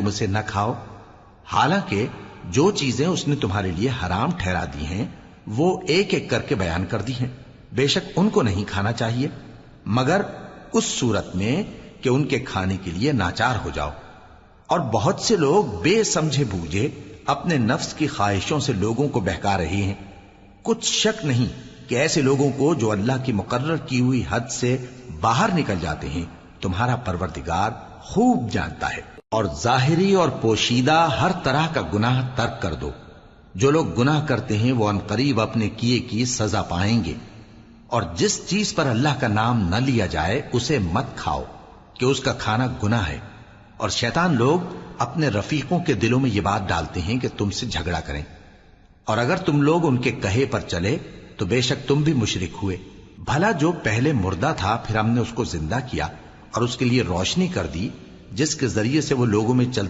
تم اسے نہ کھاؤ، حالانکہ جو چیزیں اس نے تمہارے لیے حرام ٹھہرا دی ہیں وہ ایک ایک کر کے بیان کر دی ہیں۔ بے شک ان کو نہیں کھانا چاہیے مگر اس صورت میں کہ ان کے کھانے کے لیے ناچار ہو جاؤ۔ اور بہت سے لوگ بے سمجھے بوجھے اپنے نفس کی خواہشوں سے لوگوں کو بہکا رہے ہیں۔ کچھ شک نہیں کہ ایسے لوگوں کو جو اللہ کی مقرر کی ہوئی حد سے باہر نکل جاتے ہیں تمہارا پروردگار خوب جانتا ہے۔ اور ظاہری اور پوشیدہ ہر طرح کا گناہ ترک کر دو۔ جو لوگ گناہ کرتے ہیں وہ عنقریب اپنے کیے کی سزا پائیں گے۔ اور جس چیز پر اللہ کا نام نہ لیا جائے اسے مت کھاؤ کہ اس کا کھانا گناہ ہے۔ اور شیطان لوگ اپنے رفیقوں کے دلوں میں یہ بات ڈالتے ہیں کہ تم سے جھگڑا کریں، اور اگر تم لوگ ان کے کہے پر چلے تو بے شک تم بھی مشرک ہوئے۔ بھلا جو پہلے مردہ تھا پھر ہم نے اس کو زندہ کیا اور اس کے لیے روشنی کر دی جس کے ذریعے سے وہ لوگوں میں چلتا